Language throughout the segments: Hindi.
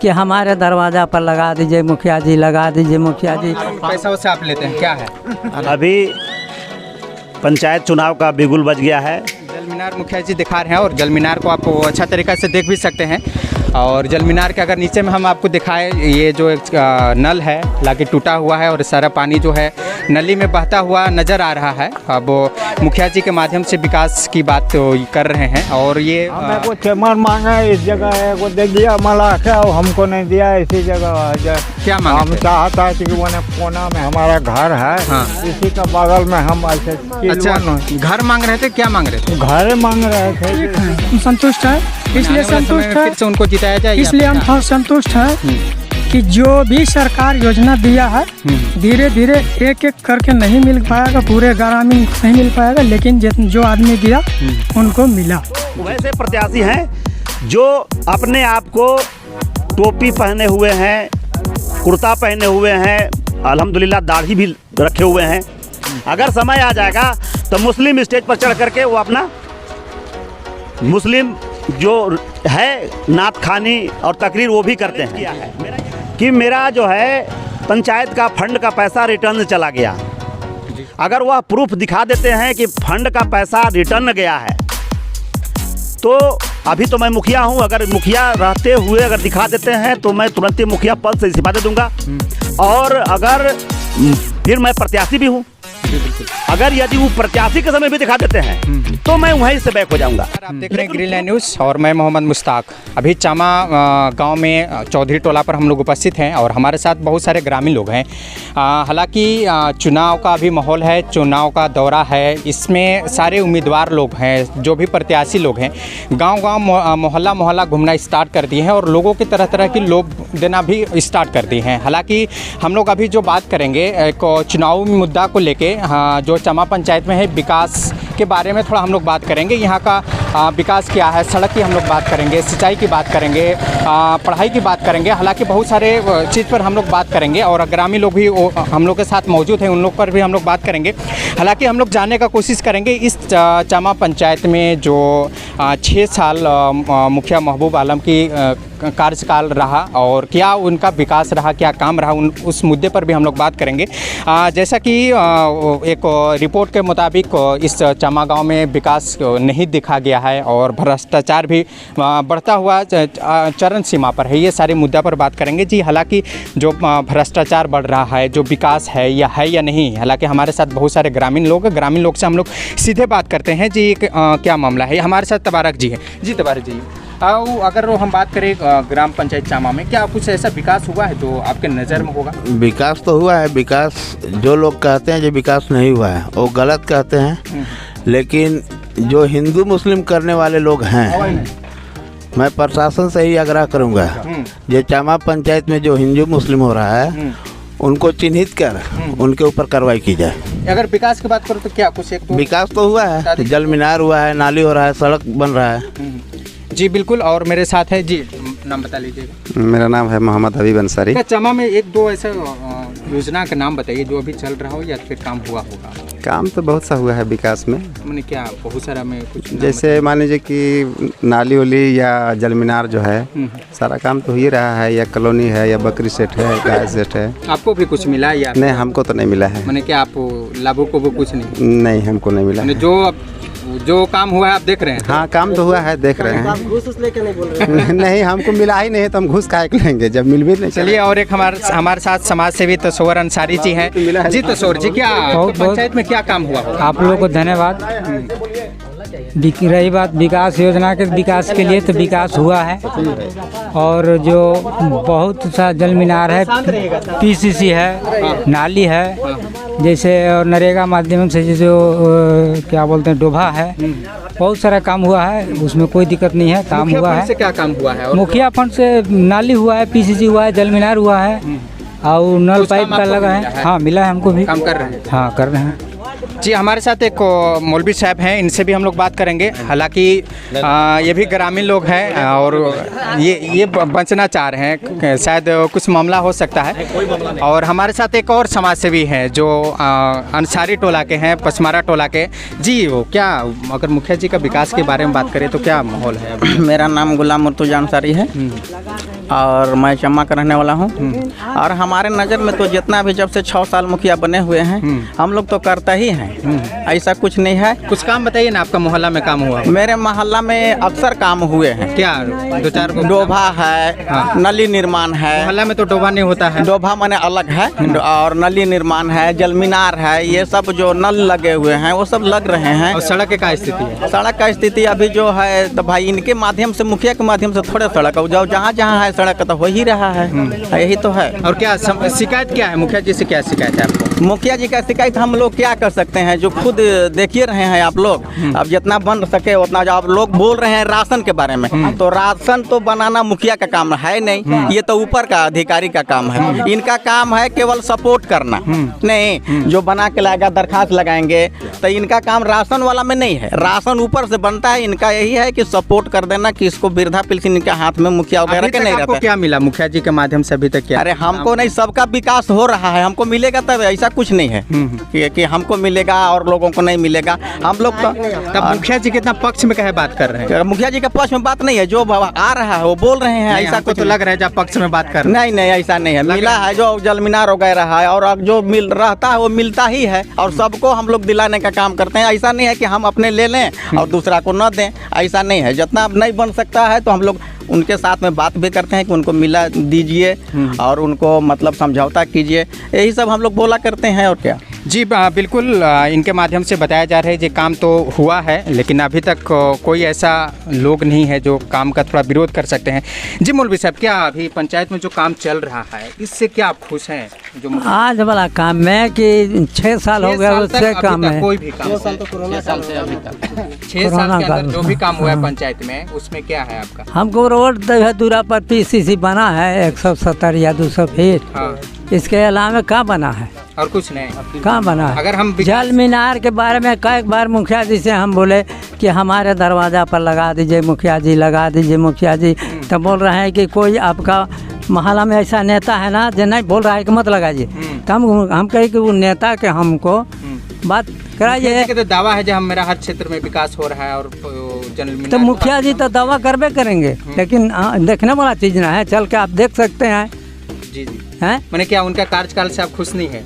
कि हमारे दरवाज़ा पर लगा दीजिए मुखिया जी, लगा दीजिए मुखिया जी। पैसा उससे आप लेते हैं, क्या है? अभी पंचायत चुनाव का बिगुल बज गया है। जल मीनार मुखिया जी दिखा रहे हैं और जल मीनार को आप अच्छा तरीक़ा से देख भी सकते हैं। और जल मीनार के अगर नीचे में हम आपको दिखाएं, ये जो एक नल है लाके टूटा हुआ है और सारा पानी जो है नली में बहता हुआ नज़र आ रहा है। अब मुखिया जी के माध्यम से विकास की बात तो कर रहे हैं। और ये को चेमर मांगा इस जगह है, वो दे दिया मला क्या, हमको नहीं दिया इसी जगह। क्या मांगे हम चाहता है कि वो कोना में हमारा घर है, हाँ। इसी का बगल में हम ऐसे अच्छा घर मांग रहे थे, क्या मांग रहे थे? घर मांग रहे थे। हम संतुष्ट है, इसलिए संतुष्ट है, फिर से उनको जिताया जाए, इसलिए हम बहुत संतुष्ट है कि जो भी सरकार योजना दिया है धीरे धीरे एक एक करके नहीं मिल पाएगा, पूरे ग्रामीण नहीं मिल पाएगा, लेकिन जो आदमी दिया उनको मिला। वैसे प्रत्याशी हैं जो अपने आप को टोपी पहने हुए हैं, कुर्ता पहने हुए हैं, अल्हम्दुलिल्लाह दाढ़ी भी रखे हुए हैं। अगर समय आ जाएगा तो मुस्लिम स्टेज पर चढ़ करके वो अपना मुस्लिम जो है नात खानी और तकरीर वो भी करते हैं कि मेरा जो है पंचायत का फंड का पैसा रिटर्न चला गया। अगर वह प्रूफ दिखा देते हैं कि फंड का पैसा रिटर्न गया है तो अभी तो मैं मुखिया हूं, अगर मुखिया रहते हुए अगर दिखा देते हैं तो मैं तुरंत ही मुखिया पद से इस्तीफा दे दूंगा। और अगर फिर मैं प्रत्याशी भी हूं, अगर यदि वो प्रत्याशी के समय भी दिखा देते हैं तो मैं वहीं से बैक हो जाऊंगा। आप देख रहे हैं ग्रीन लाइन न्यूज़ और मैं मोहम्मद मुश्ताक। अभी चामा गांव में चौधरी टोला पर हम लोग उपस्थित हैं और हमारे साथ बहुत सारे ग्रामीण लोग हैं। हालांकि चुनाव का भी माहौल है, चुनाव का दौरा है, इसमें सारे उम्मीदवार लोग हैं, जो भी प्रत्याशी लोग हैं गांव-गांव मोहल्ला मोहल्ला घूमना स्टार्ट कर दिए हैं और लोगों की तरह तरह की लोभ देना भी स्टार्ट कर दिए हैं। हालांकि हम लोग अभी जो बात करेंगे एक चुनावी मुद्दा को लेके, जो चामा पंचायत में है, विकास के बारे में थोड़ा हम लोग बात करेंगे। यहाँ का विकास क्या है, सड़क की हम लोग बात करेंगे, सिंचाई की बात करेंगे, पढ़ाई की बात करेंगे। हालांकि बहुत सारे चीज़ पर हम लोग बात करेंगे और ग्रामीण लोग भी हम लोग के साथ मौजूद हैं, उन लोग पर भी हम लोग बात करेंगे। हालांकि हम लोग जानने का कोशिश करेंगे इस चामा पंचायत में जो 6 साल मुखिया महबूब आलम की कार्यकाल रहा और क्या उनका विकास रहा, क्या काम रहा, उस मुद्दे पर भी हम लोग बात करेंगे। जैसा कि एक रिपोर्ट के मुताबिक इस चामा गांव में विकास नहीं दिखा गया है और भ्रष्टाचार भी बढ़ता हुआ चरम सीमा पर है। ये सारे मुद्दा पर बात करेंगे जी। हालांकि जो भ्रष्टाचार बढ़ रहा है, जो विकास है या नहीं, हालांकि हमारे साथ बहुत सारे ग्रामीण लोग से हम लोग सीधे बात करते हैं जी। क्या मामला है? हमारे साथ तबारक जी है जी। तबारक जी, अगर हम बात करें ग्राम पंचायत चामा में, क्या कुछ ऐसा विकास हुआ है जो आपके नज़र में होगा? विकास तो हुआ है। विकास जो लोग कहते हैं जो विकास नहीं हुआ है वो गलत कहते हैं, लेकिन जो हिंदू मुस्लिम करने वाले लोग हैं, मैं प्रशासन से ही आग्रह करूंगा ये चामा पंचायत में जो हिंदू मुस्लिम हो रहा है उनको चिन्हित कर उनके ऊपर कार्रवाई की जाए। अगर विकास की बात करो तो क्या कुछ एक विकास तो हुआ है, जल मीनार हुआ है, नाली हो रहा है, सड़क बन रहा है। जी बिल्कुल। और मेरे साथ है जी, नाम बता लीजिएगा। मेरा नाम है मोहम्मद हबीब अंसारी। क्या चामा में एक दो ऐसे योजना का नाम बताइए जो अभी चल रहा हो या फिर काम हुआ होगा? काम तो बहुत सा हुआ है विकास में। मैंने क्या बहुत सारा में कुछ जैसे मान लीजिए कि नाली वाली या जल मीनार जो है सारा काम तो हो ही रहा है, या कॉलोनी है या बकरी सेट है, गाय सेट है। आपको भी कुछ मिला या नहीं? हमको तो नहीं मिला है। मैंने क्या आप लाभों को भी कुछ नहीं? नहीं, हमको नहीं मिला है। जो काम हुआ है आप देख रहे हैं? हाँ, काम तो हुआ है, देख रहे हैं। घूस लेके नहीं बोल रहे? नहीं, हमको मिला ही नहीं तो हम घूस काहे लेंगे जब मिल भी नहीं। चलिए, और एक हमारे साथ समाज सेवी तसोर अंसारी जी हैं जी। तसोर जी, क्या पंचायत में क्या काम हुआ? आप लोगों को धन्यवाद। रही बात विकास योजना के विकास के लिए, तो विकास हुआ है और जो बहुत सा जल मीनार है, पीसीसी है, नाली है, जैसे और नरेगा माध्यम से जो क्या बोलते हैं डोभा है, बहुत सारा काम हुआ है, उसमें कोई दिक्कत नहीं है। काम हुआ है। से क्या काम हुआ है? मुखिया फंड से नाली हुआ है, पीसीसी हुआ है, जल मीनार हुआ है और नल पाइप का लगा है। हाँ, मिला है हमको भी। काम कर रहे हैं? हाँ, कर रहे हैं जी। हमारे साथ एक मौलवी साहब हैं, इनसे भी हम लोग बात करेंगे। हालांकि ये भी ग्रामीण लोग हैं और ये बचना चाह रहे हैं, शायद कुछ मामला हो सकता है। और हमारे साथ एक और समाज सेवी हैं जो अंसारी टोला के हैं, पचमारा टोला के जी। वो क्या, अगर मुखिया जी का विकास के बारे में बात करें तो क्या माहौल है? मेरा नाम गुलाम मुर्तुजा अंसारी है। और मैं चम्मा का रहने वाला हूँ। और हमारे नज़र में तो जितना भी जब से 6 साल मुखिया बने हुए हैं हम लोग तो करते ही हैं, ऐसा कुछ नहीं है। कुछ काम बताइए ना, आपका मोहल्ला में काम हुआ? मेरे मोहल्ला में अक्सर काम हुए हैं। क्या 2-4 को? डोभा है, नली निर्माण है। मोहल्ला में तो डोभा नहीं होता है। डोभा माने अलग है, और नली निर्माण है, जलमीनार है, ये सब जो नल लगे हुए हैं वो सब लग रहे हैं। और सड़क की क्या स्थिति है? सड़क का स्थिति अभी जो है तो भाई इनके माध्यम से, मुखिया के माध्यम से थोड़े सड़क जाओ, जहाँ जहाँ है सड़क तो हो ही रहा है, यही तो है। और क्या शिकायत क्या है मुखिया जी से? क्या शिकायत है आपको? मुखिया जी का शिकायत हम लोग क्या कर सकते हैं, जो खुद देखिए रहे हैं आप लोग। अब जितना बन सके उतना, जो आप लोग बोल रहे हैं राशन के बारे में, तो राशन तो बनाना मुखिया का काम है नहीं, ये तो ऊपर का अधिकारी का काम है। इनका काम है केवल सपोर्ट करना, नहीं जो बना के लाएगा दरखास्त लगाएंगे, तो इनका काम राशन वाला में नहीं है, राशन ऊपर से बनता है। इनका यही है कि सपोर्ट कर देना कि इसको वृद्धा पेंशन इनके हाथ में मुखिया वगैरह के नहीं रहता। क्या मिला मुखिया जी के माध्यम से अभी तक? क्या? अरे हमको नहीं, सबका विकास हो रहा है, हमको मिलेगा तब, ऐसा कुछ नहीं है कि हमको मिलेगा और लोगों को नहीं मिलेगा। हम लोग तो तब मुखिया जी कितना पक्ष में कहे बात कर रहे हैं? मुखिया जी के पक्ष में बात नहीं है, जो आ रहा है वो बोल रहे हैं, ऐसा कुछ तो लग रहा है जब पक्ष में बात कर नहीं, ऐसा नहीं है। मिला है जो जलमीनार वगैरह है, और जो मिल रहता है वो मिलता ही है, और सबको हम लोग दिलाने का काम करते हैं। ऐसा नहीं है कि हम अपने ले लें और दूसरा को न दें, ऐसा नहीं है। जितना नहीं बन सकता है तो हम लोग उनके साथ में बात भी करते हैं कि उनको मिला दीजिए और उनको मतलब समझौता कीजिए, यही सब हम लोग बोला करते हैं। और क्या जी बिल्कुल, इनके माध्यम से बताया जा रहा है कि काम तो हुआ है, लेकिन अभी तक कोई ऐसा लोग नहीं है जो काम का थोड़ा विरोध कर सकते हैं। जी मौलवी साहब, क्या अभी पंचायत में जो काम चल रहा है इससे क्या आप खुश हैं? जो आज वाला काम में कि 6 साल हो गया उससे काम है, कोई भी काम 6 साल से अभी तक 6 साल के अंदर जो भी काम हुआ है पंचायत में, उसमें क्या है आपका? हमको रोड दूरा पर PCC बना है 170 या 200 फीट, इसके अलावा क्या बना है? और कुछ नहीं। कहाँ बना है? अगर हम जल मीनार के बारे में कई बार मुखिया जी से हम बोले कि हमारे दरवाज़ा पर लगा दीजिए मुखिया जी, लगा दीजिए मुखिया जी, तो बोल रहे हैं कि कोई आपका मोहल्ला में ऐसा नेता है ना जो नहीं बोल रहा है कि मत लगाइए। तो हम कहे कि वो नेता के हमको बात कराइए। तो दावा है जो हम मेरा हर क्षेत्र में विकास हो रहा है और तो मुखिया जी तो दावा करबे करेंगे, लेकिन देखने वाला चीज़ ना है, चल के आप देख सकते हैं। जी हैं मैंने क्या उनका कार्यकाल से आप खुश नहीं है?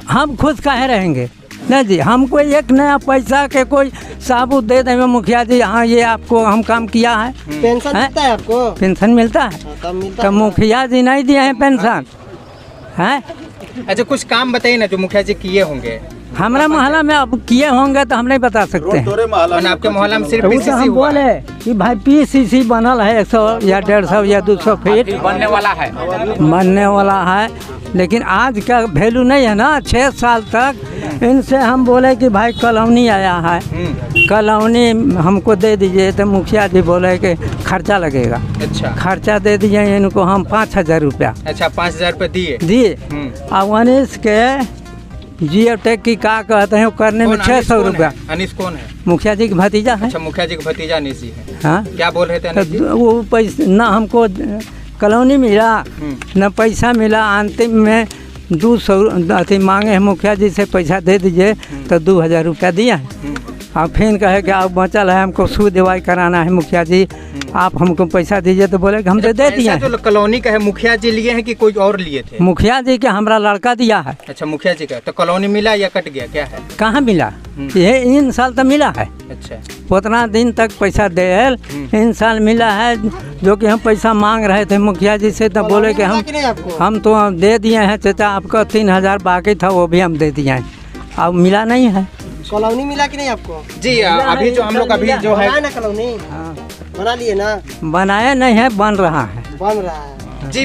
हम खुश काहे रहेंगे? नहीं जी, हमको एक नया पैसा के कोई साबुत दे देंगे मुखिया जी, हाँ ये आपको हम काम किया है। पेंशन मिलता है आपको? पेंशन मिलता है, तो मुखिया जी नहीं दिए हैं पेंशन हैं। अच्छा, कुछ काम बताइए ना जो मुखिया जी किए होंगे। हमारा मोहल्ला में अब किए होंगे तो हम नहीं बता सकते हैं। आपके मोहल्ला में सिर्फ तो PCC हम हुआ बोले कि भाई PCC बनल है 100 या 150 या 200 फीट बनने वाला है, लेकिन आज का वैल्यू नहीं है ना। 6 साल तक इनसे हम बोले कि भाई कॉलोनी आया है, कॉलोनी हमको दे दीजिए, तो मुखिया जी बोले कि खर्चा लगेगा। अच्छा, खर्चा दे दीजिए इनको हम 5000 रुपया। अच्छा, 5000 रुपये दिए। अब अनिस के जियो टेक की क्या कहते हैं करने में 600 रुपया। अनिस कौन है? मुखिया जी का भतीजा है। अच्छा, मुखिया जी का भतीजा अनिस जी है। हाँ, क्या बोल रहे थे अनिस जी? तो वो पैसा ना हमको कॉलोनी मिला न पैसा मिला, अंतिम में 200 मांगे हैं मुखिया जी से, पैसा दे दीजिए, तो 2000 रुपया दिया है। अब फिर कहे कि अब बचल है हमको सूद दवाई कराना है मुखिया जी, आप हमको पैसा दीजिए, तो बोले कि हम दे दिए। जो कॉलोनी का है मुखिया जी लिए हैं कि कोई और लिए थे? मुखिया जी के हमारा लड़का दिया है। अच्छा, मुखिया जी का। तो कॉलोनी मिला या कट गया, क्या है? कहाँ मिला? ये इन साल तो मिला है। अच्छा, उतना दिन तक पैसा दे, इन साल मिला है। जो कि हम पैसा मांग रहे थे मुखिया जी से, तो बोले कि हम तो दे दिए हैं चाचा, आपका 3000 बाकी था वो भी हम दे दिए हैं, अब मिला नहीं है। कॉलोनी मिला कि नहीं आपको? जी अभी जो हम लोग अभी जो है ना कॉलोनी बना लिए ना? बनाया नहीं है, बन रहा है। बन रहा है जी।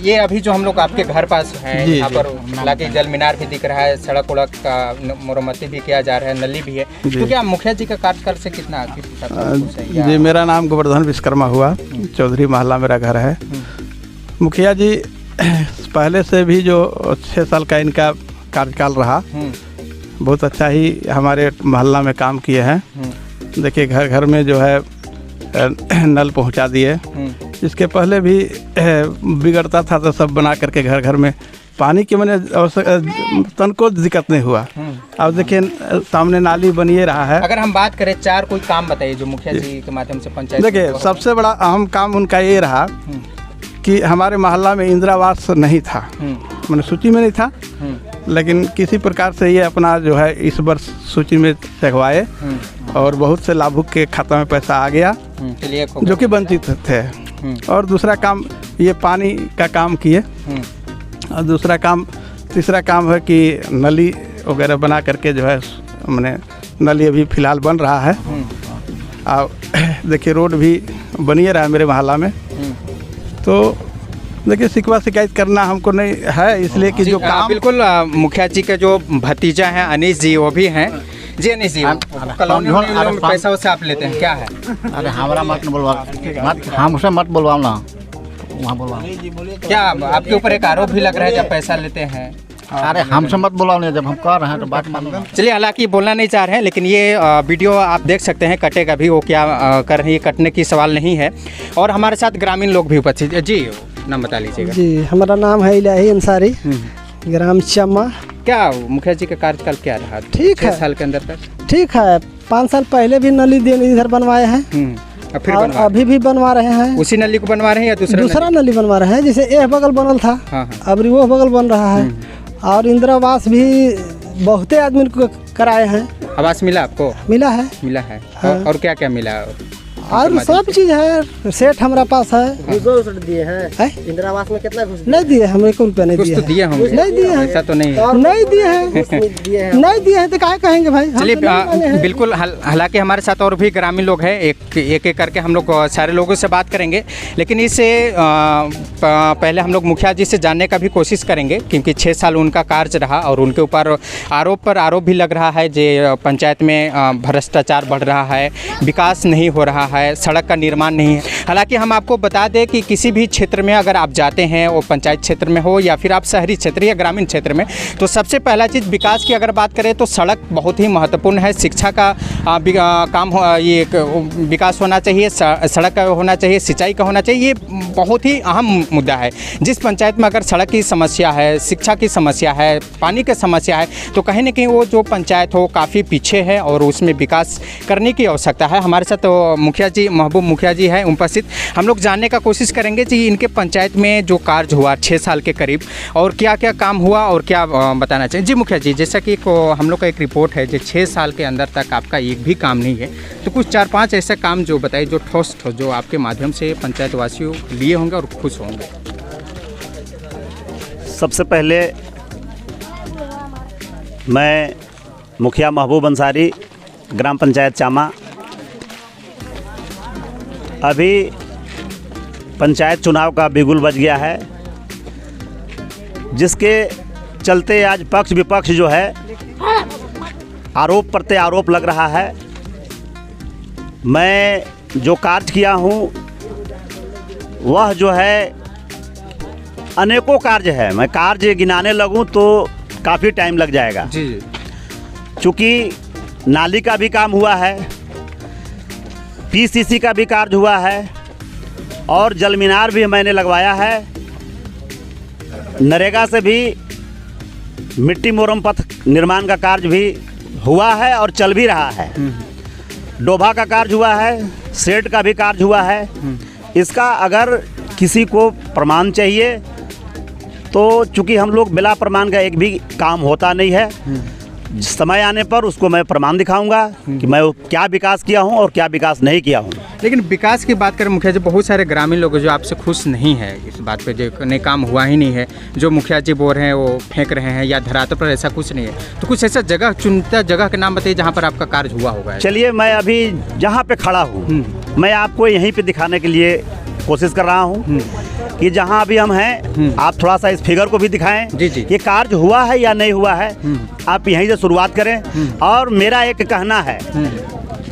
ये अभी जो हम लोग आपके घर पास है, यहाँ पर हालांकि जल मीनार भी दिख रहा है, सड़क उड़क का मरम्मती भी किया जा रहा है, नली भी है, तो क्या मुखिया जी का कार्यकाल से कितना? जी, मेरा नाम गोवर्धन विश्वकर्मा हुआ, चौधरी मोहल्ला मेरा घर है। मुखिया जी पहले से भी जो 6 साल का इनका कार्यकाल रहा, बहुत अच्छा ही हमारे मोहल्ला में काम किए हैं। देखिए, घर घर में जो है नल पहुंचा दिए। इसके पहले भी बिगड़ता था तो सब बना करके घर घर में पानी की मैंने तन को दिक्कत नहीं हुआ। अब देखिए सामने नाली बनिए रहा है। अगर हम बात करें 4 कोई काम बताइए जो मुखिया जी के माध्यम से पंचायत। देखिए, सबसे बड़ा अहम काम उनका ये रहा कि हमारे मोहल्ला में इंदिरा आवास नहीं था, मैंने सूची में नहीं था, लेकिन किसी प्रकार से ये अपना जो है इस वर्ष सूची में चढ़वाए और बहुत से लाभुक के खाता में पैसा आ गया जो कि वंचित थे। और दूसरा काम ये पानी का काम किए, और दूसरा काम तीसरा काम है कि नली वगैरह बना करके जो है मैंने नली अभी फ़िलहाल बन रहा है। और देखिए रोड भी बनिए रहा है मेरे मोहल्ला में। तो देखिए शिकवा शिकायत करना हमको नहीं है, इसलिए कि जो काम बिल्कुल मुखिया जी के जो भतीजा हैं अनीश जी वो भी हैं। जी अनीश जी, कॉलोनी में पैसा वैसा आप लेते हैं क्या है? अरे हमारा मत बोलवा, हमसे मत बोलवाओ ना, वहाँ बोलवाओ। क्या आपके ऊपर एक आरोप भी लग रहा है जब पैसा लेते हैं? अरे हमसे मत बोलाओ नहीं, जब हम कर रहे हैं तो बात मानो। चलिए, हालांकि बोलना नहीं चाह रहे हैं, लेकिन ये वीडियो आप देख सकते हैं, कटेगा भी, वो क्या कर रही है, कटने की सवाल नहीं है। और हमारे साथ ग्रामीण लोग भी उपस्थित है। जी नाम बता लीजिएगा। जी हमारा नाम है इलाही अंसारी, ग्राम चम्मा। क्या मुखिया जी का कार्यकाल क्या रहा? ठीक है, 6 साल के अंदर तक ठीक है। 5 साल पहले भी नली इधर बनवाए हैं, फिर और अभी भी बनवा रहे हैं। उसी नली को बनवा रहे हैं या दूसरा नली बनवा रहे हैं? जैसे एक बगल बनल था, अब वो बगल बन रहा है। और इंदिरा आवास भी बहुते आदमी को कराए हैं। आवास मिला आपको? मिला है। और क्या क्या मिला? और सब चीज है, सेठ हमारा पास है। घूस दिए हैं इंदिरा आवास में? कितना घूस नहीं दिए? हमें 1 रुपया नहीं दिए। तो दिए होंगे? नहीं दिए हैं। ऐसा तो नहीं दिए हैं। नहीं दिए हैं तो क्या कहेंगे भाई? चलिए बिल्कुल, हालांकि हमारे साथ और भी ग्रामीण लोग हैं, एक करके हम लोग सारे लोगों से बात करेंगे। लेकिन इससे पहले हम लोग मुखिया जी से जानने का भी कोशिश करेंगे, क्योंकि 6 साल उनका कार्य रहा और उनके ऊपर आरोप भी लग रहा है जो पंचायत में भ्रष्टाचार बढ़ रहा है, विकास नहीं हो रहा है, सड़क का निर्माण नहीं है। हालांकि हम आपको बता दें कि किसी भी क्षेत्र में अगर आप जाते हैं, वो पंचायत क्षेत्र में हो या फिर आप शहरी क्षेत्र या ग्रामीण क्षेत्र में, तो सबसे पहला चीज़ विकास की अगर बात करें तो सड़क बहुत ही महत्वपूर्ण है। शिक्षा का काम ये विकास होना चाहिए, सड़क का होना चाहिए, सिंचाई का होना चाहिए। ये बहुत ही अहम मुद्दा है। जिस पंचायत में अगर सड़क की समस्या है, शिक्षा की समस्या है, पानी की समस्या है, तो कहीं ना कहीं वो जो पंचायत हो काफ़ी पीछे है और उसमें विकास करने की आवश्यकता है। हमारे साथ मुखिया जी, महबूब मुखिया जी हैं उपस्थित। हम लोग जानने का कोशिश करेंगे कि इनके पंचायत में जो कार्य हुआ 6 साल के करीब, और क्या क्या काम हुआ और क्या बताना चाहिए। जी मुखिया जी, जैसा कि हम लोग का एक रिपोर्ट है जो 6 साल के अंदर तक आपका एक भी काम नहीं है, तो कुछ 4-5 ऐसे काम जो बताइए जो ठोस जो आपके माध्यम से पंचायत वासियों लिए होंगे और खुश होंगे। सबसे पहले मैं मुखिया महबूब अंसारी, ग्राम पंचायत चामा। अभी पंचायत चुनाव का बिगुल बज गया है, जिसके चलते आज पक्ष विपक्ष जो है आरोप प्रत्यारोप लग रहा है। मैं जो कार्य किया हूँ वह जो है अनेकों कार्य है। मैं कार्य गिनाने लगूँ तो काफ़ी टाइम लग जाएगा जी। चूँकि नाली का भी काम हुआ है, पीसीसी का भी कार्य हुआ है, और जल मीनार भी मैंने लगवाया है। नरेगा से भी मिट्टी मोरम पथ निर्माण का कार्य भी हुआ है और चल भी रहा है। डोभा का कार्य हुआ है, शेड का भी कार्य हुआ है। इसका अगर किसी को प्रमाण चाहिए तो चूँकि हम लोग बिना प्रमाण का एक भी काम होता नहीं है। समय आने पर उसको मैं प्रमाण दिखाऊंगा कि मैं क्या विकास किया हूं और क्या विकास नहीं किया हूं। लेकिन विकास की बात करें मुखिया जी, बहुत सारे ग्रामीण लोग जो आपसे खुश नहीं है इस बात पे, जो नए काम हुआ ही नहीं है, जो मुखिया जी बोल रहे हैं वो फेंक रहे हैं या धरातल पर ऐसा कुछ नहीं है, तो कुछ ऐसा जगह चुनता जगह का नाम बताइए जहाँ पर आपका कार्य हुआ होगा। चलिए, मैं अभी जहाँ पे खड़ा हूँ मैं आपको यहीं पे दिखाने के लिए कोशिश कर रहा हूँ कि जहाँ अभी हम हैं, आप थोड़ा सा इस फिगर को भी दिखाएं। जी जी। ये कार्य हुआ है या नहीं हुआ है, आप यहीं से शुरुआत करें। और मेरा एक कहना है,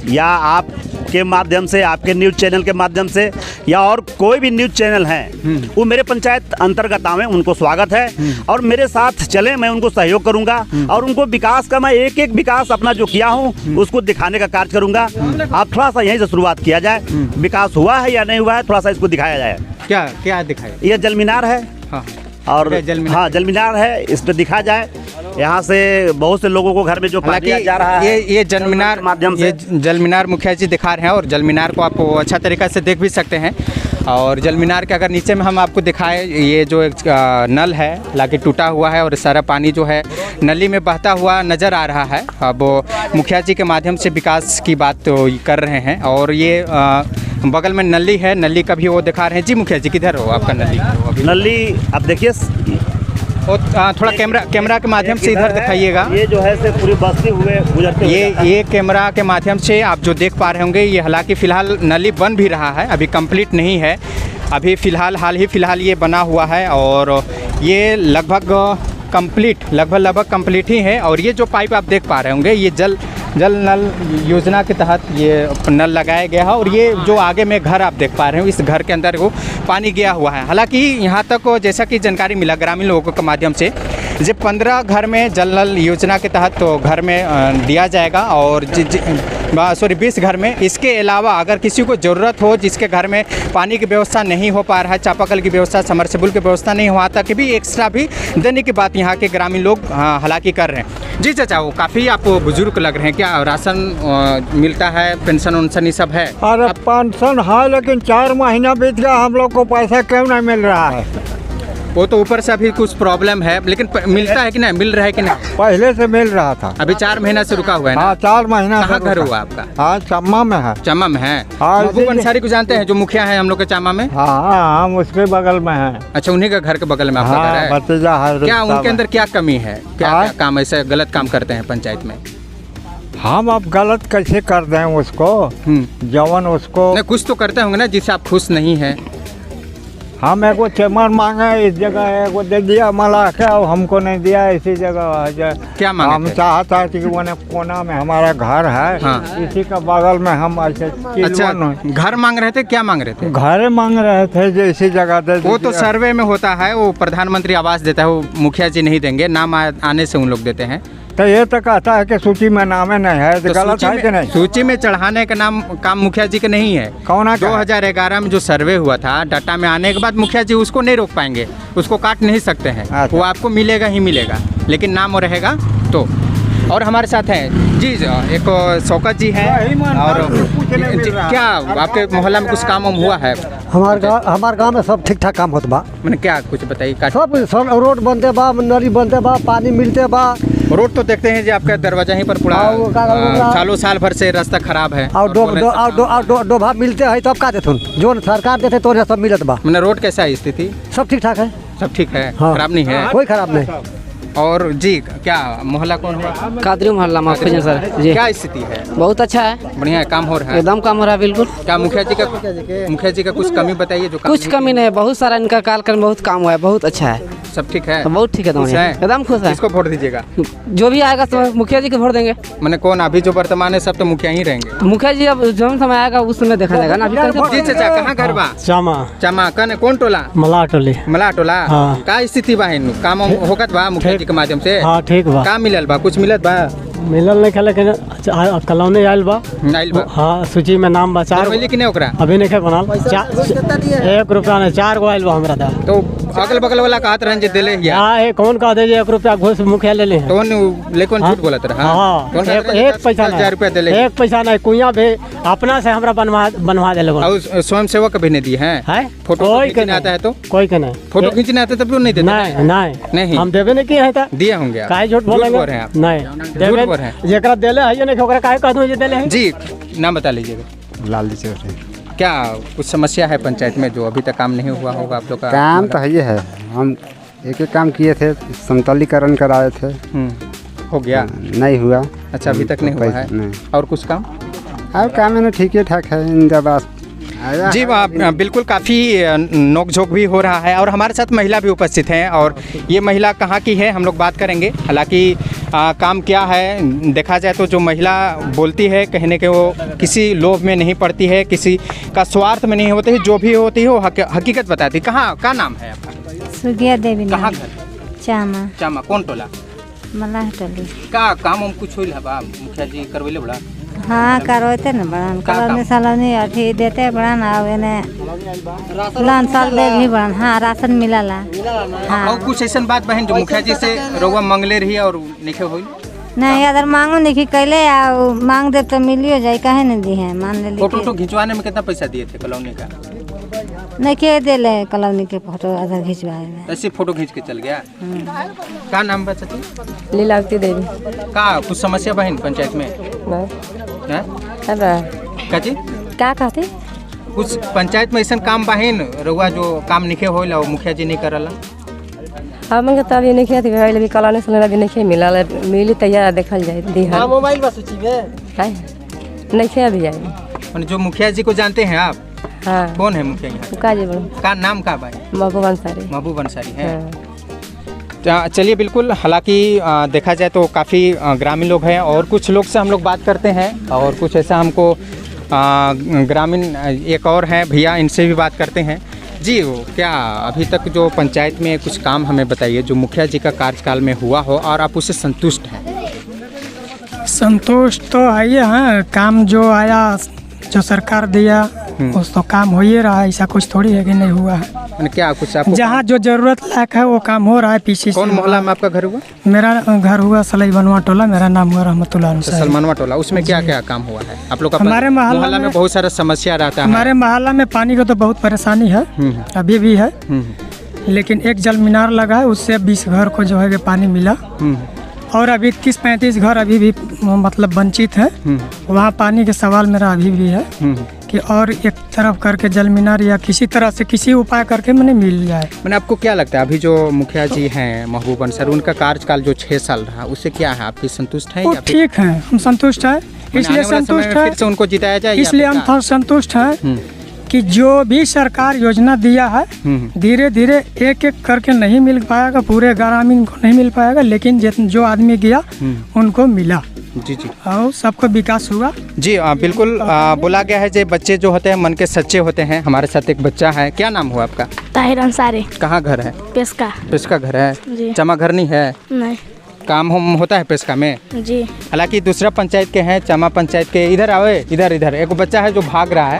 या आपके माध्यम से, आपके न्यूज़ चैनल के माध्यम से, या और कोई भी न्यूज़ चैनल हैं, वो मेरे पंचायत अंतर्गत आवें, उनको स्वागत है और मेरे साथ चलें। मैं उनको सहयोग करूंगा और उनको विकास का, मैं एक एक विकास अपना जो किया हूँ उसको दिखाने का कार्य करूंगा। आप थोड़ा सा यहीं से शुरुआत किया जाए, विकास हुआ है या नहीं हुआ है, थोड़ा सा इसको दिखाया जाए। क्या क्या दिखाया? ये जल मीनार है। और हाँ, जल मीनार है, इस पर दिखा जाए। यहाँ से बहुत से लोगों को घर में जो पानी जा रहा है, ये जल मीनार माध्यम से, ये जल मीनार मुखिया जी दिखा रहे हैं और जल मीनार को आप अच्छा तरीक़ा से देख भी सकते हैं। और जल मीनार के अगर नीचे में हम आपको दिखाएं, ये जो एक नल है हालांकि टूटा हुआ है और सारा पानी जो है नली में बहता हुआ नज़र आ रहा है। अब मुखिया जी के माध्यम से विकास की बात तो कर रहे हैं और ये बगल में नली है, नली का भी वो दिखा रहे हैं। जी मुखिया जी किधर हो आपका नली? नली आप देखिए, और थोड़ा कैमरा के माध्यम से इधर दिखाइएगा। ये जो है से पूरी बस्ती हुए गुजरते ये कैमरा के माध्यम से आप जो देख पा रहे होंगे, ये हालांकि फ़िलहाल नली बन भी रहा है, अभी कंप्लीट नहीं है, अभी फ़िलहाल हाल ही ये बना हुआ है और ये लगभग कंप्लीट ही है। और ये जो पाइप आप देख पा रहे होंगे, ये जल नल योजना के तहत ये नल लगाया गया है और ये जो आगे में घर आप देख पा रहे हो, इस घर के अंदर वो पानी गया हुआ है। हालांकि यहाँ तक जैसा कि जानकारी मिला ग्रामीण लोगों के माध्यम से, जब 15 घर में जल नल योजना के तहत तो घर में दिया जाएगा और 20 घर में। इसके अलावा अगर किसी को ज़रूरत हो, जिसके घर में पानी की व्यवस्था नहीं हो पा रहा है, चापाकल की व्यवस्था, समरसेबुल की व्यवस्था नहीं हुआ तक भी एक्स्ट्रा भी देने की बात यहाँ के ग्रामीण लोग हालांकि कर रहे हैं। जी चाचा, वो काफ़ी आप बुजुर्ग लग रहे हैं, क्या राशन मिलता है, पेंशन उनशन ये सब है? अरे पेंशन है लेकिन 4 महीना बीत गया, हम लोग को पैसा क्यों नहीं मिल रहा है? वो तो ऊपर से अभी कुछ प्रॉब्लम है, लेकिन मिलता है कि नहीं, मिल रहा है कि नहीं? पहले से मिल रहा था, अभी 4 महीना से रुका हुआ है ना? हाँ 4 महीना। कहाँ घर हुआ आपका? हाँ चम्मा में है। चम्मा में है? महबूब अंसारी को जानते हैं, जो मुखिया है हम लोग के चम्मा में? हाँ हम उसके बगल में है। अच्छा, उन्हीं का घर के बगल में आपका घर है? भतीजा है। क्या उनके अंदर क्या कमी है, क्या काम ऐसे गलत काम करते हैं पंचायत में? हम अब गलत कैसे कर दें उसको, जवन उसको नहीं, कुछ तो करते होंगे ना जिससे आप खुश नहीं हैं। हम एगो चेमर मांगे इस जगह, एगो दे दिया मला क्या, हमको नहीं दिया इसी जगह। क्या मांगे? हम चाहता है कि वो कोना में हमारा घर है। हाँ। इसी का बगल में हम ऐसे। अच्छा, घर मांग रहे थे? क्या मांग रहे थे? घर मांग रहे थे जो इसी जगह दे। वो तो सर्वे में होता है, वो प्रधानमंत्री आवास देता है, वो मुखिया जी नहीं देंगे, नाम आने से उन लोग देते हैं। तो ये तो कहता है कि सूची में नाम नहीं है, तो गलत है कि नहीं? सूची में चढ़ाने का काम मुखिया जी के नहीं है। कौन? 2011 में जो सर्वे हुआ था, डाटा में आने के बाद मुखिया जी उसको नहीं रोक पाएंगे, उसको काट नहीं सकते हैं। वो आपको मिलेगा ही मिलेगा, लेकिन नाम रहेगा तो। और हमारे साथ हैं जी एक शौकत जी हैं। और क्या आपके मोहल्ला में कुछ काम हुआ है? हमारे गांव में सब ठीक ठाक काम होता बा। मैंने क्या कुछ बताइए? सब रोड बनते बा, नली बनते बा, पानी मिलते बा। रोड तो देखते हैं जी आपका दरवाजा ही पर पूरा सालों साल भर से रास्ता खराब है। और डोभा मिलते है तब का देथुन, जो सरकार देते तो सब मिलत बा। मैंने रोड कैसा है स्थिति? सब ठीक ठाक है। सब ठीक है? हाँ। खराब नहीं है? कोई खराब नहीं। और जी क्या मोहल्ला कौन है? कादरी मोहल्ला माफी सर जी। क्या स्थिति है? बहुत अच्छा है, बढ़िया है, काम हो रहा है? एकदम काम हो रहा है, बिल्कुल। क्या मुखिया जी का कुछ कमी बताइए? जो कुछ कमी नहीं है, बहुत सारा इनका कार्यक्रम बहुत काम हुआ है, बहुत अच्छा है। सब ठीक है? बहुत ठीक है, एकदम खुश है। किसको वोट दीजिएगा? जो भी आएगा तो मुखिया जी को वोट देंगे। मैंने कौन अभी जो वर्तमान है सब तो मुखिया ही रहेंगे? तो मुखिया जी अब जो समय आएगा उस समय देखा जाएगा ना। जी चाचा, कहाँ घर बा? चमा कौन टोला? मला टोला। का स्थिति बा? काम होगत बा मुखिया जी के माध्यम से? ठीक बा। का मिलल बा? कुछ मिलत बा? मिलल नहीं खेले कलौनी आयल बा। हाँ सूची में नाम बा। 4 कि नहीं ओकरा? अभी नहीं बनल। 1 रुपया नहीं, 4 गो आयल बा हमरा दा। तो अगल बगल वाला कहत रहन जे देले हिया। हां कौन कह दे 1 रुपया घूस मुखिया ले ले। कौन लेकिन झूठ बोलत रहा? हां 1 पैसा नहीं, 1000 रुपया देले। 1 पैसा नहीं, कुइया भी अपना से हमरा बनवा देले। और स्वयं सेवक भी नहीं दी है? फोटो खींचने आता है तो? कोई के नहीं। फोटो खींचने आता तब क्यों नहीं देते? नहीं हम देबे नहीं किए है ता। दिए होंगे? काहे झूठ बोलेंगे? नहीं देबे जेकरा देले है नहीं, ओकरा काहे कहत जे देले है? जी नाम बता लीजिएगा। लालजी चौधरी। क्या कुछ समस्या है पंचायत में जो अभी तक काम नहीं हुआ होगा आप लोग का? काम तो ये है, हम एक काम किए थे, समतलीकरण कराए थे। हो गया? नहीं हुआ। अच्छा, अभी तक नहीं हुआ है? नहीं। और कुछ काम? और काम है ठीक ठाक है इंदिरावास। जी बिल्कुल, काफ़ी नोकझोंक भी हो रहा है और हमारे साथ महिला भी उपस्थित हैं। और ये महिला कहाँ की है हम लोग बात करेंगे। हालांकि काम क्या है देखा जाए तो जो महिला बोलती है कहने के वो किसी लोभ में नहीं पड़ती है, किसी का स्वार्थ में नहीं होती है, जो भी होती है वो हकीकत बताती है। कहाँ का नाम है आपका? सुगिया देवी। कहाँ घर? चामा कौन टोला? मलाह टोली। का काम कुछ होइल बा? मुखिया जी करवैले बड़ा? हाँ करवाते न बड़ान, कलौनी सलौनी अथी देते बड़ान, और एने लोन साल दे भी बड़ान। हाँ राशन मिलला। हाँ। और कुछ ऐसा बात बहन जो मुखिया जी से रउआ मांगले रही और निखे होई? नहीं अगर मांगो नहीं कैले मांग दे तो मिलियो जाए, काहे नहीं दी है मान ले। फोटो खिंचवाने में कितना पैसा दिए थे कॉलोनी का? नहीं के दे ले कॉलोनी के फोटो आधा खिंचवाए में। ऐसे फोटो खींच के चल गया। का नाम बा चाची? लीलावती देवी। का कुछ समस्या बहन पंचायत में? काची क्या कहते? कुछ पंचायत में ऐसा काम बहन रउआ जो काम निखे होल और मुखिया जी नहीं करला? हम तो अभी नहीं खेती अभी कॉलोनी से अभी नहीं मिला मिली तैयार देखल जाए दिहा मोबाइल बस सूची में नहीं अभी जाए। मैंने जो मुखिया जी को जानते हैं आप? हाँ। कौन है मुखिया यहाँ का जी का नाम का भाई? महबूब अंसारी। महबूब अंसारी है। चलिए बिल्कुल, हालांकि देखा जाए तो काफ़ी ग्रामीण लोग हैं और कुछ लोग से हम लोग बात करते हैं और कुछ ऐसा हमको ग्रामीण एक और हैं भैया, इनसे भी बात करते हैं। जी वो क्या अभी तक जो पंचायत में कुछ काम हमें बताइए जो मुखिया जी का कार्यकाल में हुआ हो और आप उससे संतुष्ट हैं? संतुष्ट तो है ही हैं, काम जो आया जो सरकार दिया उस तो काम हो ही रहा है, ऐसा कुछ थोड़ी है कि नहीं हुआ है। क्या कुछ आपको जहाँ जो जरूरत लायक है वो काम हो रहा है पीछे। कौन मोहल्ला में आपका घर हुआ? मेरा घर हुआ सलाई बनवा टोला, मेरा नाम हुआ रहमतुल्लाह अंसारी। सलमानवा टोला, उसमें क्या क्या काम हुआ है आप लोग का? हमारे मोहल्ला में बहुत सारा समस्या रहता है। हमारे मोहल्ला में पानी का तो बहुत परेशानी है, अभी भी है, लेकिन एक जल मीनार लगा है, उससे 20 घर को जो है कि पानी मिला और अभी 30-35 घर अभी भी मतलब वंचित है। वहाँ पानी के सवाल मेरा अभी भी है कि और एक तरफ करके जल मीनार या किसी तरह से किसी उपाय करके मैंने मिल जाए। मैंने आपको क्या लगता है अभी जो मुखिया जी हैं महबूब अंसारी, उनका कार्यकाल जो 6 साल रहा उससे क्या है आपकी संतुष्ट है? ठीक है, हम संतुष्ट है, इसलिए संतुष्ट है, फिर से उनको जिताया जाए इसलिए हम संतुष्ट हैं कि जो भी सरकार योजना दिया है धीरे धीरे एक एक करके नहीं मिल पाएगा, पूरे ग्रामीण को नहीं मिल पाएगा, लेकिन जो आदमी गया उनको मिला। जी जी, और सबको विकास हुआ। जी बिल्कुल, बोला गया है जो बच्चे जो होते हैं मन के सच्चे होते हैं। हमारे साथ एक बच्चा है, क्या नाम हुआ आपका? ताहिर अंसारी। कहाँ घर है? पेस्का। पेस्का घर है जी। चमा घर नहीं है? नहीं। काम हम होता है पेस्का में? जी। हालांकि दूसरा पंचायत के हैं, चमा पंचायत के। इधर आवे, इधर इधर एक बच्चा है जो भाग रहा है,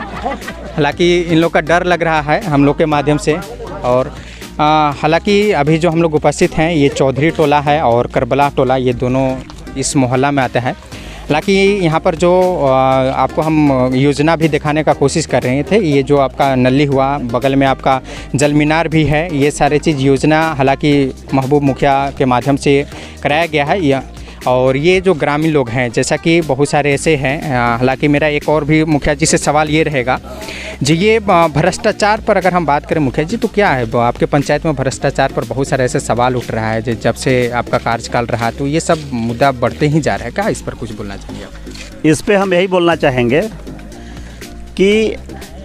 हालांकि इन लोग का डर लग रहा है हम लोग के माध्यम से। और हालांकि अभी जो हम लोग उपस्थित हैं ये चौधरी टोला है और करबला टोला, ये दोनों इस मोहल्ला में आते हैं। हालांकि यहाँ पर जो आपको हम योजना भी दिखाने का कोशिश कर रहे थे, ये जो आपका नली हुआ, बगल में आपका जल मीनार भी है, ये सारे चीज़ योजना हालांकि महबूब मुखिया के माध्यम से कराया गया है। और ये जो ग्रामीण लोग हैं जैसा कि बहुत सारे ऐसे हैं, हालांकि मेरा एक और भी मुखिया जी से सवाल ये रहेगा जी, ये भ्रष्टाचार पर अगर हम बात करें मुखिया जी तो क्या है आपके पंचायत में भ्रष्टाचार पर बहुत सारे ऐसे सवाल उठ रहा है जब से आपका कार्यकाल रहा, तो ये सब मुद्दा बढ़ते ही जा रहा है, क्या इस पर कुछ बोलना चाहिए आप? इस पर हम यही बोलना चाहेंगे कि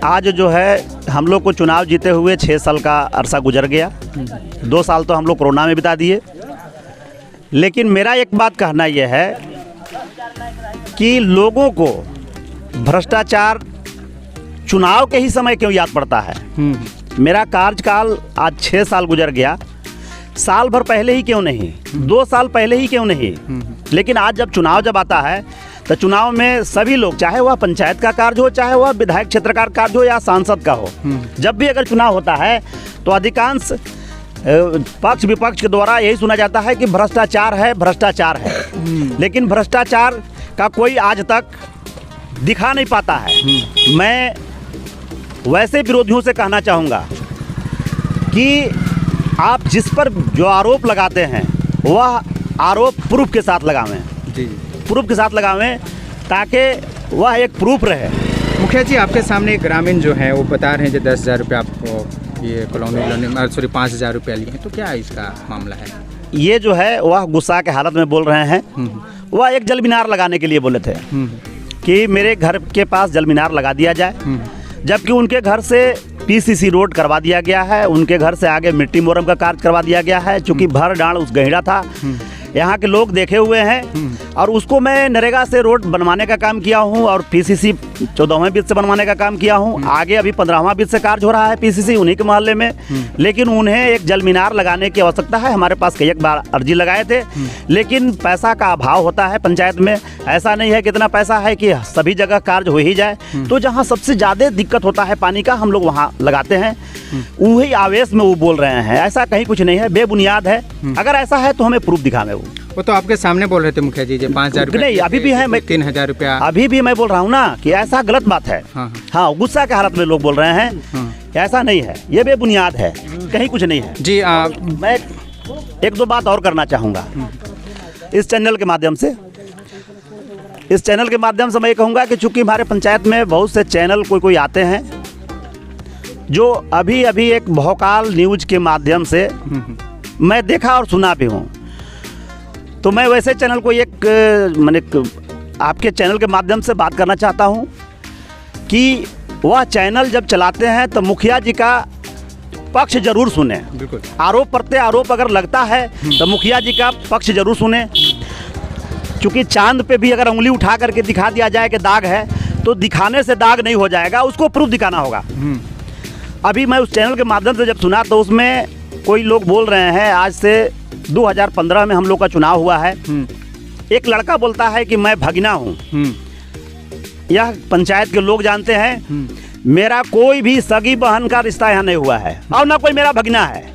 आज जो है हम लोग को चुनाव जीते हुए 6 साल का अरसा गुजर गया, 2 साल तो हम लोग कोरोना में बिता दिए, लेकिन मेरा एक बात कहना यह है कि लोगों को भ्रष्टाचार चुनाव के ही समय क्यों याद पड़ता है। मेरा कार्यकाल आज 6 साल गुजर गया, साल भर पहले ही क्यों नहीं, 2 साल पहले ही क्यों नहीं, लेकिन आज जब चुनाव आता है तो चुनाव में सभी लोग, चाहे वह पंचायत का कार्य हो, चाहे वह विधायक क्षेत्र का कार्य हो या सांसद का हो, जब भी अगर चुनाव होता है तो अधिकांश पक्ष विपक्ष के द्वारा यही सुना जाता है कि भ्रष्टाचार है, भ्रष्टाचार है, लेकिन भ्रष्टाचार का कोई आज तक दिखा नहीं पाता है। मैं वैसे विरोधियों से कहना चाहूँगा कि आप जिस पर जो आरोप लगाते हैं वह आरोप प्रूफ के साथ लगावें, प्रूफ के साथ लगावें ताकि वह एक प्रूफ रहे। मुखिया जी आपके सामने एक ग्रामीण जो है वो बता रहे हैं जो 10,000 रुपये आपको ये कॉलोनी 5,000 रुपया लिए हैं, तो क्या इसका मामला है? ये जो है वह गुस्सा के हालत में बोल रहे हैं, वह एक जल मीनार लगाने के लिए बोले थे कि मेरे घर के पास जल मीनार लगा दिया जाए, जबकि उनके घर से पीसीसी रोड करवा दिया गया है, उनके घर से आगे मिट्टी मोरम का कार्य करवा दिया गया है, चूँकि भर डांड उस गहिरा था, यहाँ के लोग देखे हुए हैं, और उसको मैं नरेगा से रोड बनवाने का काम किया हूँ और पीसीसी 14वें वित्त से बनवाने का काम किया हूँ। आगे अभी 15वां वित्त से कार्य हो रहा है पीसीसी उन्हीं के मोहल्ले में, लेकिन उन्हें एक जल मीनार लगाने की आवश्यकता है। हमारे पास कई एक बार अर्जी लगाए थे, लेकिन पैसा का अभाव होता है पंचायत में, ऐसा नहीं है कि इतना पैसा है कि सभी जगह कार्य हो ही जाए, तो जहाँ सबसे ज़्यादा दिक्कत होता है पानी का हम लोग वहाँ लगाते हैं। वही आवेश में वो बोल रहे हैं, ऐसा कहीं कुछ नहीं है, बेबुनियाद है। अगर ऐसा है तो हमें प्रूफ दिखावे वो। वो तो आपके सामने बोल रहे थे मुखिया जी, 5,000 रुपये नहीं, अभी भी है, मैं 3,000 रुपया अभी भी मैं बोल रहा हूँ ना कि ऐसा गलत बात है। हाँ, गुस्सा के हालत में लोग बोल रहे हैं, ऐसा नहीं है, ये बेबुनियाद है, कहीं कुछ नहीं है जी। मैं एक दो बात और करना चाहूँगा इस चैनल के माध्यम से। इस चैनल के माध्यम से मैं ये कहूँगा कि चूँकि हमारे पंचायत में बहुत से चैनल कोई आते हैं जो अभी अभी एक भौकाल न्यूज के माध्यम से मैं देखा और सुना भी हूँ, तो मैं वैसे चैनल को मैंने आपके चैनल के माध्यम से बात करना चाहता हूँ कि वह चैनल जब चलाते हैं तो मुखिया जी का पक्ष जरूर सुने। बिल्कुल। आरोप प्रत्यारोप अगर लगता है तो मुखिया जी का पक्ष जरूर सुने, क्योंकि चांद पे भी अगर उंगली उठा करके दिखा दिया जाए कि दाग है तो दिखाने से दाग नहीं हो जाएगा, उसको प्रूफ दिखाना होगा। अभी मैं उस चैनल के माध्यम से जब सुना तो उसमें कोई लोग बोल रहे हैं, आज से 2015 में हम लोग का चुनाव हुआ है, एक लड़का बोलता है कि मैं भगीना हूँ। यह पंचायत के लोग जानते हैं, मेरा कोई भी सगी बहन का रिश्ता यहाँ नहीं हुआ है और ना कोई मेरा भगीना है।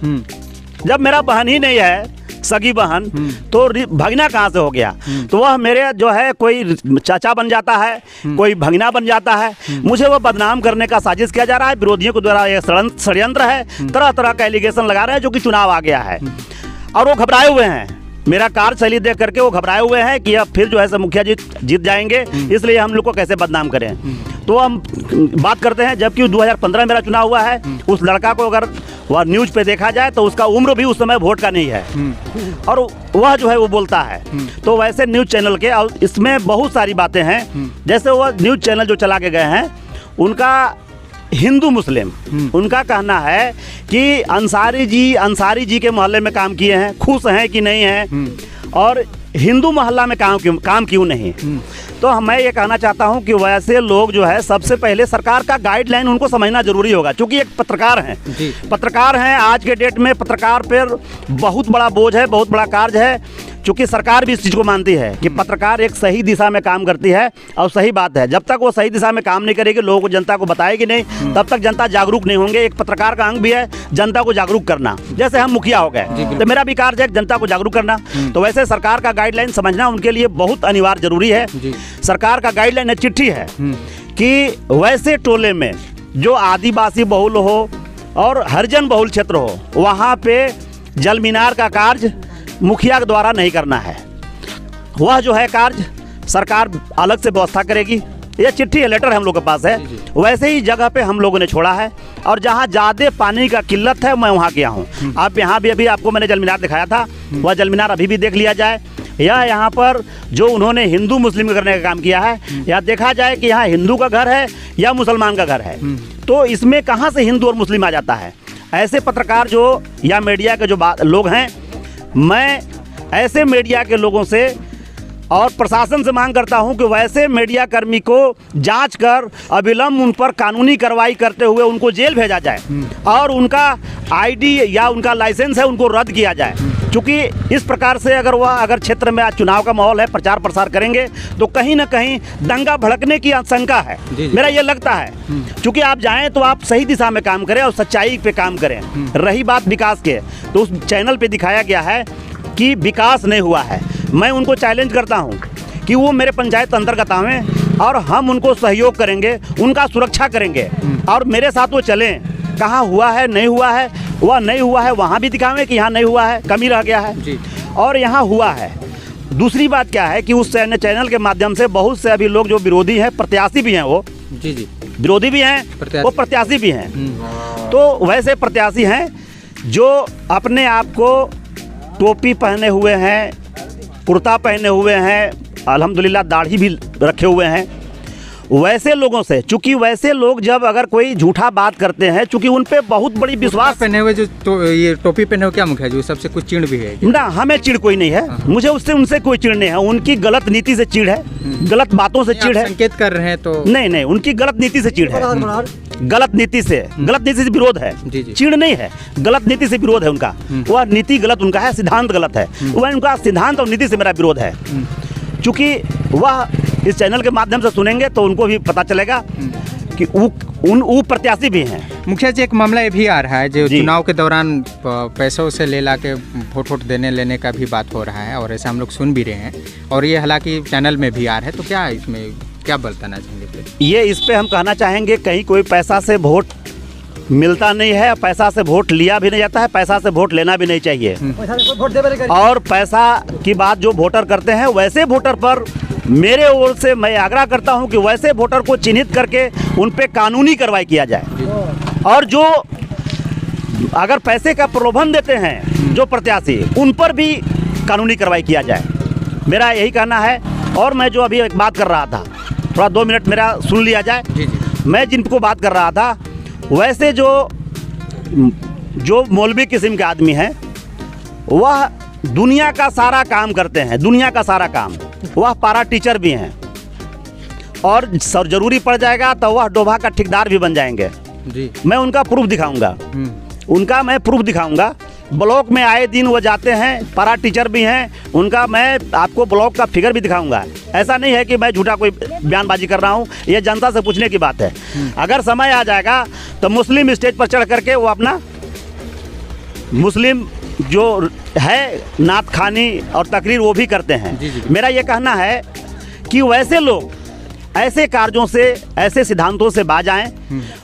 जब मेरा बहन ही नहीं है सगी बहन तो भगीना कहाँ से हो गया? तो वह मेरे जो है कोई चाचा बन जाता है, कोई भगीना बन जाता है। मुझे वो बदनाम करने का साजिश किया जा रहा है, विरोधियों के द्वारा ये षड्यंत्र है, तरह तरह का एलिगेशन लगा रहे हैं, जो कि चुनाव आ गया है और वो घबराए हुए हैं। मेरा कार्यशैली देख करके वो घबराए हुए हैं कि अब फिर जो है मुखिया जी जीत जाएंगे, इसलिए हम लोग को कैसे बदनाम करें। तो हम बात करते हैं, जबकि 2015 मेरा चुनाव हुआ है, उस लड़का को अगर वह न्यूज पे देखा जाए तो उसका उम्र भी उस समय वोट का नहीं है और वह जो है वो बोलता है। तो वैसे न्यूज चैनल के और इसमें बहुत सारी बातें हैं, जैसे वह न्यूज चैनल जो चला के गए हैं उनका हिंदू मुस्लिम उनका कहना है कि अंसारी जी के मोहल्ले में काम किए हैं, खुश हैं कि नहीं हैं, और हिंदू मोहल्ला में काम क्यों नहीं। तो मैं ये कहना चाहता हूँ कि वैसे लोग जो है सबसे पहले सरकार का गाइडलाइन उनको समझना जरूरी होगा, क्योंकि एक पत्रकार हैं। आज के डेट में पत्रकार पर बहुत बड़ा बोझ है, बहुत बड़ा कार्य है, क्योंकि सरकार भी इस चीज़ को मानती है कि पत्रकार एक सही दिशा में काम करती है और सही बात है। जब तक वो सही दिशा में काम नहीं करेगी, लोगों को जनता को बताएगी नहीं, तब तक जनता जागरूक नहीं होंगे। एक पत्रकार का अंग भी है जनता को जागरूक करना, जैसे हम मुखिया हो गए तो मेरा भी कार्य है जनता को जागरूक करना। तो वैसे सरकार का गाइडलाइन समझना उनके लिए बहुत अनिवार्य जरूरी है। सरकार का गाइडलाइन चिट्ठी है कि वैसे टोले में जो आदिवासी बहुल हो और हरिजन बहुल क्षेत्र हो, वहाँ पे जल मीनार का कार्य मुखिया के द्वारा नहीं करना है। वह जो है कार्य सरकार अलग से व्यवस्था करेगी। यह चिट्ठी है, लेटर हम लोग के पास है। वैसे ही जगह पे हम लोगों ने छोड़ा है और जहाँ ज़्यादा पानी का किल्लत है मैं वहाँ गया हूँ। आप यहाँ भी अभी आपको मैंने जल मीनार दिखाया था, वह जल मीनार अभी भी देख लिया जाए। या यहाँ पर जो उन्होंने हिंदू मुस्लिम करने का काम किया है, या देखा जाए कि यहाँ हिंदू का घर है या मुसलमान का घर है, तो इसमें कहाँ से हिंदू और मुस्लिम आ जाता है। ऐसे पत्रकार जो या मीडिया के जो लोग हैं, मैं ऐसे मीडिया के लोगों से और प्रशासन से मांग करता हूं कि वैसे मीडिया कर्मी को जांच कर अविलंब उन पर कानूनी कार्रवाई करते हुए उनको जेल भेजा जाए और उनका आईडी या उनका लाइसेंस है उनको रद्द किया जाए। क्योंकि इस प्रकार से अगर क्षेत्र में आज चुनाव का माहौल है, प्रचार प्रसार करेंगे तो कहीं ना कहीं दंगा भड़कने की आशंका है। मेरा ये लगता है, क्योंकि आप जाएं तो आप सही दिशा में काम करें और सच्चाई पे काम करें। रही बात विकास के, तो उस चैनल पे दिखाया गया है कि विकास नहीं हुआ है। मैं उनको चैलेंज करता हूं कि वो मेरे पंचायत अंतर्गत आवें और हम उनको सहयोग करेंगे, उनका सुरक्षा करेंगे और मेरे साथ वो चलें। कहाँ हुआ है नहीं हुआ है, वह नहीं हुआ है वहाँ भी दिखावें कि यहाँ नहीं हुआ है, कमी रह गया है, और यहाँ हुआ है। दूसरी बात क्या है कि उस चैनल के माध्यम से बहुत से अभी लोग जो विरोधी हैं, प्रत्याशी भी हैं, वो विरोधी भी हैं, वो प्रत्याशी भी हैं। तो वैसे प्रत्याशी हैं जो अपने आप को टोपी पहने हुए हैं, कुर्ता पहने हुए हैं, अल्हम्दुलिल्लाह दाढ़ी भी रखे हुए हैं। वैसे लोगों से, चूंकि वैसे लोग जब अगर कोई झूठा बात करते हैं, चूंकि उन पे बहुत बड़ी विश्वास पहने हुए जो ये टोपी पहने हुए, क्या मुखिया जी सबसे कुछ चिढ़ भी है ना? हमें चिढ़ कोई नहीं है, मुझे उनसे कोई चिढ़ नहीं है। उनकी गलत नीति से चिढ़ है, गलत बातों से चिढ़ है। संकेत कर रहे हैं तो नहीं, उनकी गलत नीति से चिढ़ है, गलत नीति से विरोध है, चिढ़ नहीं है, गलत नीति से विरोध है उनका। वह नीति गलत उनका है, सिद्धांत गलत है, वह उनका सिद्धांत और नीति से मेरा विरोध है। चूँकि वह इस चैनल के माध्यम से सुनेंगे तो उनको भी पता चलेगा कि वो प्रत्याशी भी हैं। मुखिया जी, एक मामला ये भी आ रहा है जो चुनाव के दौरान पैसों से ले ला के वोट देने लेने का भी बात हो रहा है, और ऐसा हम लोग सुन भी रहे हैं, और ये हालांकि चैनल में भी आ रहा है। तो क्या इसमें क्या बताना चाहेंगे? ये इस पे हम कहना चाहेंगे, कहीं कोई पैसा से वोट मिलता नहीं है, पैसा से वोट लिया भी नहीं जाता है, पैसा से वोट लेना भी नहीं चाहिए। और पैसा की बात जो वोटर करते हैं, वैसे वोटर पर मेरे ओर से मैं आग्रह करता हूं कि वैसे वोटर को चिन्हित करके उन पे कानूनी कार्रवाई किया जाए। और जो अगर पैसे का प्रलोभन देते हैं जो प्रत्याशी, उन पर भी कानूनी कार्रवाई किया जाए, मेरा यही कहना है। और मैं जो अभी एक बात कर रहा था, थोड़ा 2 मिनट मेरा सुन लिया जाए। मैं जिनको बात कर रहा था, वैसे जो मौलवी किस्म के आदमी हैं, वह दुनिया का सारा काम करते हैं, दुनिया का सारा काम। वह पारा टीचर भी हैं, और ज़रूरी पड़ जाएगा तो वह डोभा का ठेकेदार भी बन जाएंगे जी। मैं उनका प्रूफ दिखाऊंगा, उनका मैं प्रूफ दिखाऊंगा। ब्लॉक में आए दिन वो जाते हैं, पारा टीचर भी हैं, उनका मैं आपको ब्लॉक का फिगर भी दिखाऊंगा। ऐसा नहीं है कि मैं झूठा कोई बयानबाजी कर रहा हूँ, ये जनता से पूछने की बात है। अगर समय आ जाएगा तो मुस्लिम स्टेज पर चढ़ करके वो अपना मुस्लिम जो है नात खानी और तकरीर वो भी करते हैं। मेरा ये कहना है कि वैसे लोग ऐसे कार्यों से, ऐसे सिद्धांतों से बाज आएं,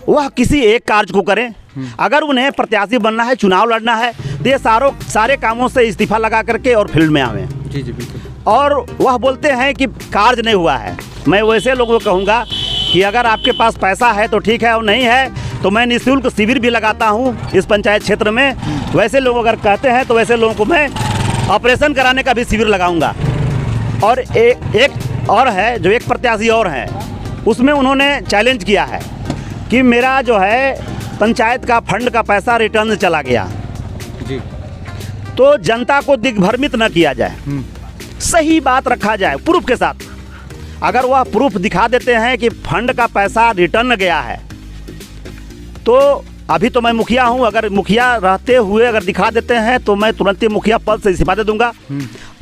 वह किसी एक कार्य को करें। अगर उन्हें प्रत्याशी बनना है, चुनाव लड़ना है, तो ये सारे कामों से इस्तीफा लगा करके और फील्ड में आवें। जी बिल्कुल। और वह बोलते हैं कि कार्य नहीं हुआ है। मैं वैसे लोगों को कहूँगा कि अगर आपके पास पैसा है तो ठीक है, और नहीं है तो मैं निःशुल्क शिविर भी लगाता हूँ इस पंचायत क्षेत्र में। वैसे लोग अगर कहते हैं तो वैसे लोगों को मैं ऑपरेशन कराने का भी शिविर लगाऊंगा। और एक और है, जो एक प्रत्याशी और हैं, उसमें उन्होंने चैलेंज किया है कि मेरा जो है पंचायत का फंड का पैसा रिटर्न चला गया जी। तो जनता को दिग्भ्रमित न किया जाए, सही बात रखा जाए प्रूफ के साथ। अगर वह प्रूफ दिखा देते हैं कि फंड का पैसा रिटर्न गया है, तो अभी तो मैं मुखिया हूं, अगर मुखिया रहते हुए अगर दिखा देते हैं तो मैं तुरंत ही मुखिया पद से इस्तीफा दे दूंगा।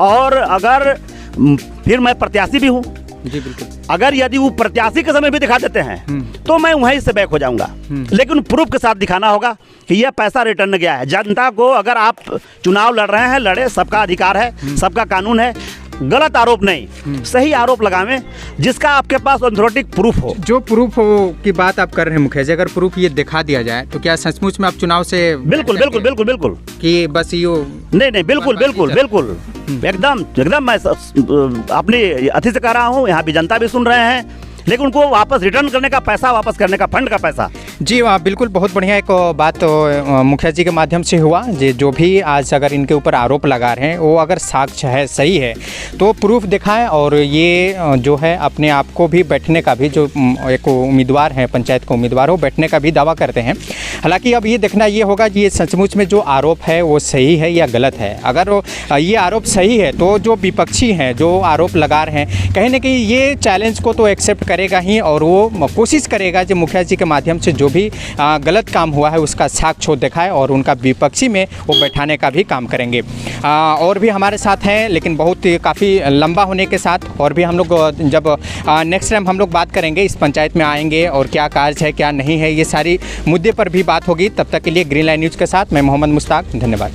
और अगर फिर मैं प्रत्याशी भी हूं जी बिल्कुल। अगर यदि वो प्रत्याशी के समय भी दिखा देते हैं तो मैं वहीं से बैक हो जाऊंगा, लेकिन प्रूफ के साथ दिखाना होगा कि यह पैसा रिटर्न गया है। जनता को, अगर आप चुनाव लड़ रहे हैं, लड़े, सबका अधिकार है, सबका कानून है। गलत आरोप नहीं, सही आरोप लगावें जिसका आपके पास ऑथेंटिक प्रूफ हो। जो प्रूफ हो की बात आप कर रहे हैं मुखिया जी, अगर प्रूफ ये दिखा दिया जाए तो क्या सचमुच में आप चुनाव से बिल्कुल बिल्कुल बिल्कुल बिल्कुल कि बस यो नहीं बिल्कुल बिल्कुल बिल्कुल एकदम मैं अपनी अतिथि से कह रहा हूँ, यहाँ भी जनता भी सुन रहे हैं, लेकिन उनको वापस रिटर्न करने का पैसा, वापस करने का फंड का पैसा। जी बिल्कुल, बहुत बढ़िया एक बात मुखिया जी के माध्यम से हुआ। जो भी आज अगर इनके ऊपर आरोप लगा रहे हैं, वो अगर साक्ष्य है, सही है, तो प्रूफ दिखाएं। और ये जो है अपने आप को भी बैठने का भी, जो एक उम्मीदवार हैं, पंचायत का उम्मीदवार हो, बैठने का भी दावा करते हैं। हालांकि अब ये देखना ये होगा कि ये सचमुच में जो आरोप है वो सही है या गलत है। अगर ये आरोप सही है तो जो विपक्षी हैं, जो आरोप लगा रहे हैं, कहीं ना कहीं ये चैलेंज को तो एक्सेप्ट करेगा ही, और वो कोशिश करेगा कि मुखिया जी के माध्यम से जो भी गलत काम हुआ है उसका साक्ष्य दिखाए, और उनका विपक्षी में वो बैठाने का भी काम करेंगे। और भी हमारे साथ हैं, लेकिन बहुत काफ़ी लंबा होने के साथ, और भी हम लोग जब नेक्स्ट टाइम हम लोग बात करेंगे, इस पंचायत में आएंगे और क्या कार्य है क्या नहीं है, ये सारी मुद्दे पर भी बात होगी। तब तक के लिए ग्रीन लाइन न्यूज़ के साथ मैं मोहम्मद मुश्ताक, धन्यवाद।